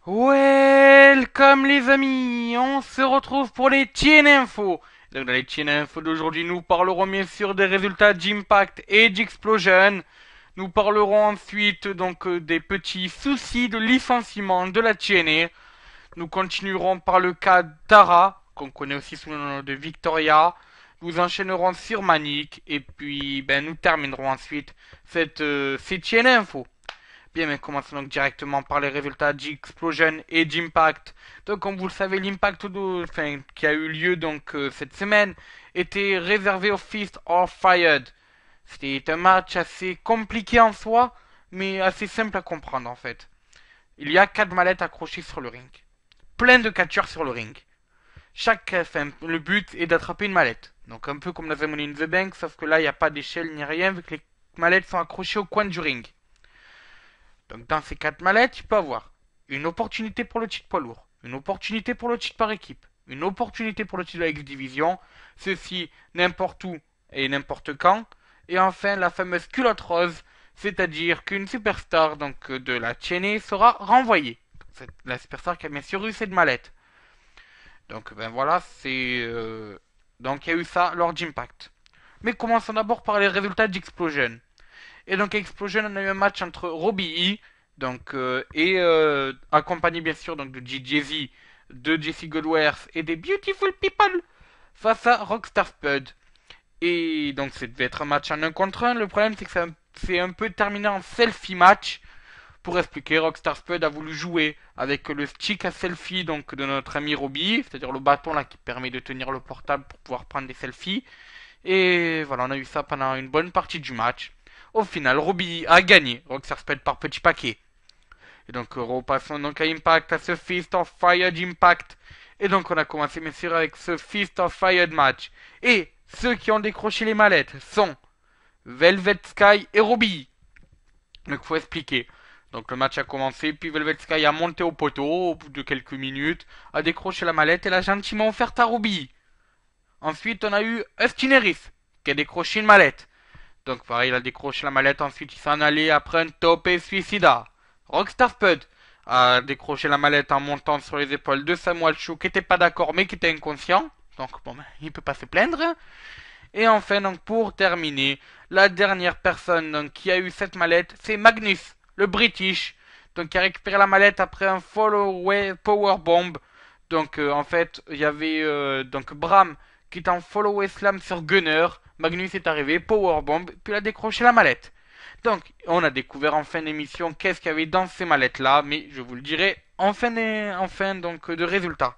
Welcome les amis, on se retrouve pour les TN Info. Donc dans les TN Info d'aujourd'hui, nous parlerons bien sûr des résultats d'Impact et d'Explosion. Nous parlerons ensuite des petits soucis de licenciement de la TNA. Nous continuerons par le cas d'Ara, qu'on connaît aussi sous le nom de Victoria. Nous enchaînerons sur Manic et puis nous terminerons ensuite ces TN Info. Bien, mais commençons donc directement par les résultats d'Explosion et d'Impact. Donc, comme vous le savez, qui a eu lieu cette semaine était réservé au Fist or Fired. C'était un match assez compliqué en soi, mais assez simple à comprendre en fait. Il y a 4 mallettes accrochées sur le ring. Plein de catcheurs sur le ring. Le but est d'attraper une mallette. Donc un peu comme dans The Money in the Bank, sauf que là il n'y a pas d'échelle ni rien, vu que les mallettes sont accrochées au coin du ring. Donc dans ces 4 mallettes, tu peux avoir une opportunité pour le titre poids lourd, une opportunité pour le titre par équipe, une opportunité pour le titre de la X-Division, ceci n'importe où et n'importe quand, et enfin la fameuse culotte rose, c'est-à-dire qu'une superstar de la TNA sera renvoyée. C'est la superstar qui a bien sûr eu cette mallette. Donc voilà, donc il y a eu ça lors d'Impact. Mais commençons d'abord par les résultats d'Explosion. Et donc Explosion, on a eu un match entre Robbie E, accompagné bien sûr de JJZ, de Jesse Goldworth et des Beautiful People face à Rockstar Spud. Et donc ça devait être un match en 1 contre 1. Le problème c'est que c'est un peu terminé en selfie match. Pour expliquer, Rockstar Spud a voulu jouer avec le stick à selfie de notre ami Robbie, c'est-à-dire le bâton là qui permet de tenir le portable pour pouvoir prendre des selfies. Et voilà, on a eu ça pendant une bonne partie du match. Au final, Robbie a gagné. Rockstar Spud par petit paquet. Et donc, repassons donc à Impact, à ce Fist of Fire d'Impact. Et donc, on a commencé, bien sûr, avec ce Fist of Fire match. Et ceux qui ont décroché les mallettes sont Velvet Sky et Robbie. Donc, faut expliquer. Donc, le match a commencé, puis Velvet Sky a monté au poteau au bout de quelques minutes, a décroché la mallette et l'a gentiment offerte à Robbie. Ensuite, on a eu Austin Harris, qui a décroché une mallette. Donc pareil, il a décroché la mallette, ensuite il s'en allait après un top et suicida. Rockstar Spud a décroché la mallette en montant sur les épaules de Samuel Chou, qui était pas d'accord mais qui était inconscient. Donc bon, il peut pas se plaindre. Et enfin, donc pour terminer, la dernière personne qui a eu cette mallette, c'est Magnus, le British, donc qui a récupéré la mallette après un follow-away powerbomb. Donc en fait, il y avait Bram qui est en follow-away slam sur Gunner. Magnus est arrivé, powerbomb, puis il a décroché la mallette. Donc, on a découvert en fin d'émission qu'est-ce qu'il y avait dans ces mallettes-là, mais je vous le dirai en fin de résultat.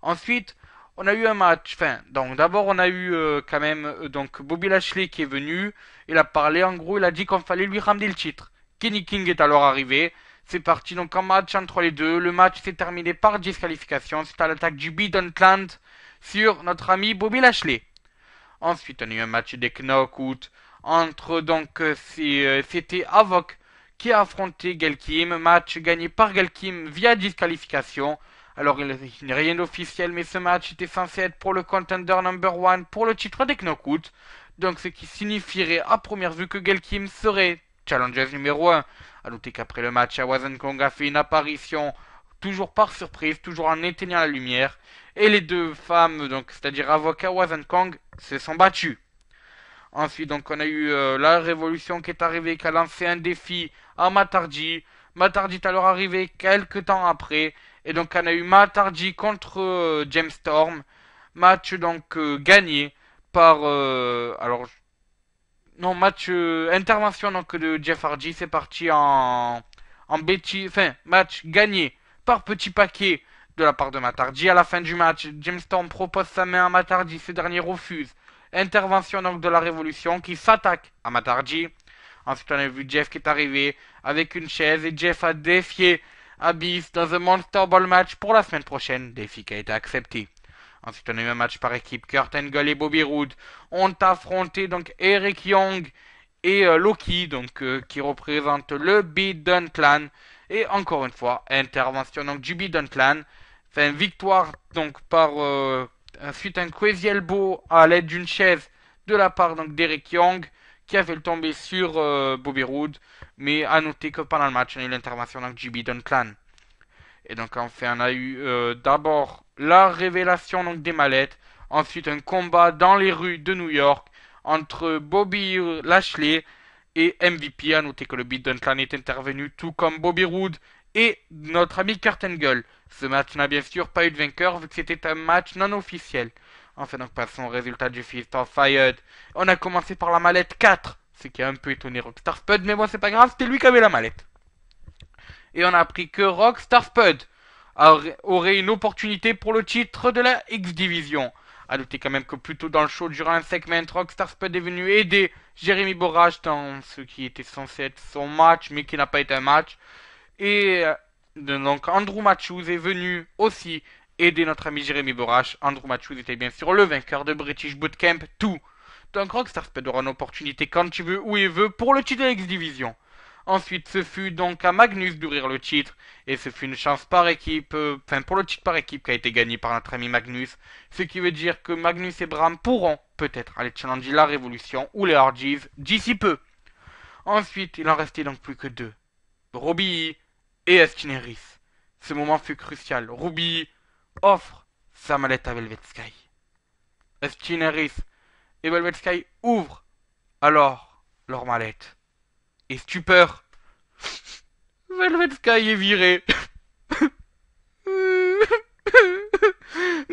Ensuite, on a eu un match. Enfin, donc d'abord on a eu quand même Bobby Lashley qui est venu. Il a parlé en gros, il a dit qu'on fallait lui ramener le titre. Kenny King est alors arrivé. C'est parti donc en match entre les deux. Le match s'est terminé par disqualification. C'est à l'attaque du Bidonland sur notre ami Bobby Lashley. Ensuite, on a eu un match des knockouts entre c'était Avoc qui a affronté Gelkim. Match gagné par Gelkim via disqualification. Alors, il n'est rien d'officiel, mais ce match était censé être pour le contender number one pour le titre des knockouts. Donc, ce qui signifierait à première vue que Gelkim serait challenger numéro 1. A noter qu'après le match, Awazan Kong a fait une apparition, toujours par surprise, toujours en éteignant la lumière. Et les deux femmes, donc c'est-à-dire Avoc et Awazan Kong, se sont battues. Ensuite, donc, on a eu la Révolution qui est arrivée, qui a lancé un défi à Matarji. Matarji est alors arrivé quelques temps après. Et donc, on a eu Matarji contre James Storm. Match gagné par... non, match intervention de Jeff Hardy. C'est parti en bêtise. Enfin, match gagné par petit paquet de la part de Matarji. À la fin du match, James Storm propose sa main à Matarji. Ce dernier refuse. Intervention de la Révolution qui s'attaque à Matarji. Ensuite, on a vu Jeff qui est arrivé avec une chaise et Jeff a défié Abyss dans un Monster Ball match pour la semaine prochaine. Défi qui a été accepté. Ensuite, on a eu un match par équipe. Kurt Angle et Bobby Roode ont affronté Eric Young et Loki, qui représente le Bidon Clan. Et encore une fois, intervention du Bidon Clan. Enfin, victoire par suite un crazy elbow à l'aide d'une chaise de la part d'Eric Young qui a fait le tomber sur Bobby Roode. Mais à noter que pendant le match, on a eu l'intervention du Bidon Clan. Et donc enfin on a eu d'abord la révélation donc des mallettes, ensuite un combat dans les rues de New York entre Bobby Lashley et MVP. À noter que le Beat Clan est intervenu tout comme Bobby Roode et notre ami Kurt Angle. Ce match n'a bien sûr pas eu de vainqueur vu que c'était un match non officiel. Enfin donc passons au résultat du Fist of Fire. On a commencé par la mallette 4, ce qui a un peu étonné Rockstar Spud, mais bon c'est pas grave, c'était lui qui avait la mallette. Et on a appris que Rockstar Spud aurait une opportunité pour le titre de la X-Division. A noter quand même que plus tôt dans le show, durant un segment, Rockstar Spud est venu aider Jeremy Borash dans ce qui était censé être son match, mais qui n'a pas été un match. Et donc Andrew Matthews est venu aussi aider notre ami Jeremy Borash. Andrew Matthews était bien sûr le vainqueur de British Bootcamp 2. Donc Rockstar Spud aura une opportunité quand il veut, où il veut, pour le titre de X-Division. Ensuite, ce fut donc à Magnus d'ouvrir le titre, et ce fut une chance par équipe, pour le titre par équipe qui a été gagné par notre ami Magnus, ce qui veut dire que Magnus et Bram pourront peut-être aller challenger la Révolution ou les Hardys d'ici peu. Ensuite, il en restait donc plus que deux, Robbie et Austin Harris. Ce moment fut crucial. Robbie offre sa mallette à Velvet Sky. Austin Harris et Velvet Sky ouvrent alors leur mallette. Et stupeur, Velvet Sky est viré.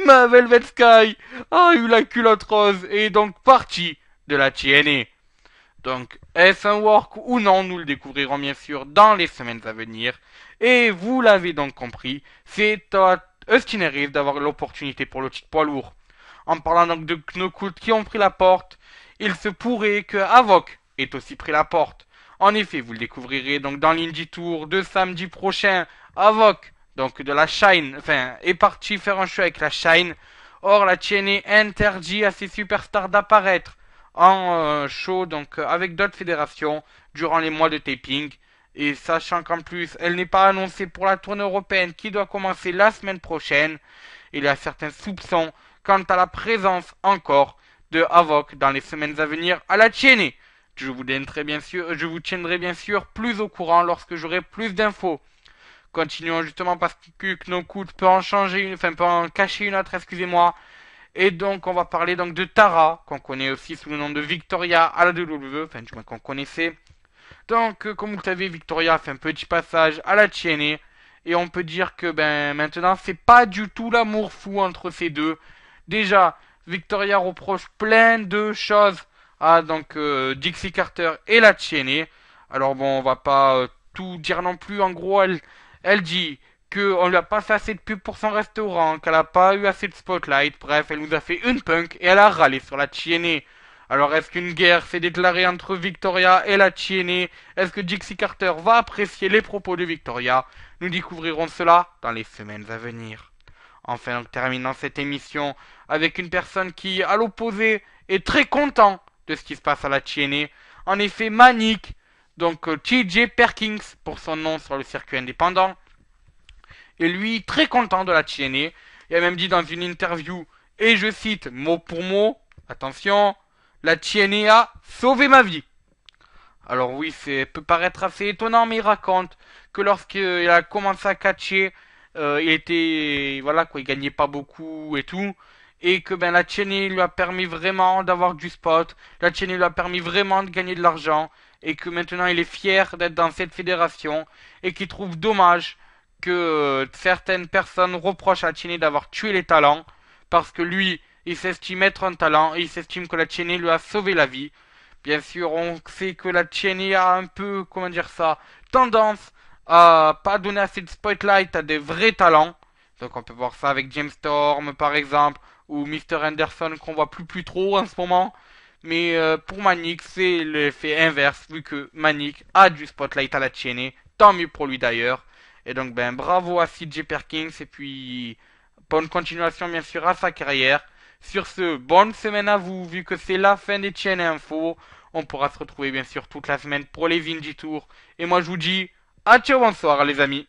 Ma Velvet Sky a eu la culotte rose et est donc partie de la TNA. Donc, est-ce un work ou non, nous le découvrirons bien sûr dans les semaines à venir. Et vous l'avez donc compris, c'est à Austin Harris d'avoir l'opportunité pour le titre poids lourd. En parlant donc de Knockout qui ont pris la porte, il se pourrait que Havok ait aussi pris la porte. En effet, vous le découvrirez donc dans l'Indie Tour de samedi prochain. Havok, donc de la Shine, est parti faire un show avec la Shine. Or, la TNA interdit à ses superstars d'apparaître en show donc avec d'autres fédérations durant les mois de taping. Et sachant qu'en plus, elle n'est pas annoncée pour la tournée européenne qui doit commencer la semaine prochaine, il y a certains soupçons quant à la présence encore de Havok dans les semaines à venir à la TNA. Je vous tiendrai bien sûr plus au courant lorsque j'aurai plus d'infos. Continuons justement parce que Knockout peut en peut en cacher une autre, excusez-moi. Et donc on va parler donc de Tara, qu'on connaît aussi sous le nom de Victoria à la WWE, du moins qu'on connaissait. Donc comme vous le savez, Victoria fait un petit passage à la TNA. Et on peut dire que maintenant c'est pas du tout l'amour fou entre ces deux. Déjà, Victoria reproche plein de choses à Dixie Carter et la TNA. Alors bon, on va pas tout dire non plus. En gros, elle dit qu'on lui a pas fait assez de pub pour son restaurant, qu'elle a pas eu assez de spotlight. Bref, elle nous a fait une punk et elle a râlé sur la TNA. Alors est-ce qu'une guerre s'est déclarée entre Victoria et la TNA? Est-ce que Dixie Carter va apprécier les propos de Victoria? Nous découvrirons cela dans les semaines à venir. Enfin, donc, terminons cette émission avec une personne qui, à l'opposé, est très content de ce qui se passe à la TNA. En effet, Manic, donc TJ Perkins pour son nom sur le circuit indépendant, est lui très content de la TNA. Il a même dit dans une interview, et je cite mot pour mot, attention, la TNA a sauvé ma vie. Alors oui, peut paraître assez étonnant, mais il raconte que lorsqu'il a commencé à catcher, il gagnait pas beaucoup et tout, et que la TNA lui a permis vraiment d'avoir du spot, la TNA lui a permis vraiment de gagner de l'argent, et que maintenant il est fier d'être dans cette fédération, et qu'il trouve dommage que certaines personnes reprochent à la TNA d'avoir tué les talents, parce que lui, il s'estime être un talent, et il s'estime que la TNA lui a sauvé la vie. Bien sûr, on sait que la TNA a un peu, tendance à pas donner assez de spotlight à des vrais talents. Donc on peut voir ça avec James Storm par exemple, ou Mr. Anderson qu'on voit plus trop en ce moment. Mais pour Manic, c'est l'effet inverse, vu que Manic a du spotlight à la TNA. Tant mieux pour lui d'ailleurs. Et donc bravo à CJ Perkins, et puis bonne continuation bien sûr à sa carrière. Sur ce, bonne semaine à vous, vu que c'est la fin des TNA Info. On pourra se retrouver bien sûr toute la semaine pour les Indie Tours. Et moi je vous dis, à ciao, bonsoir les amis.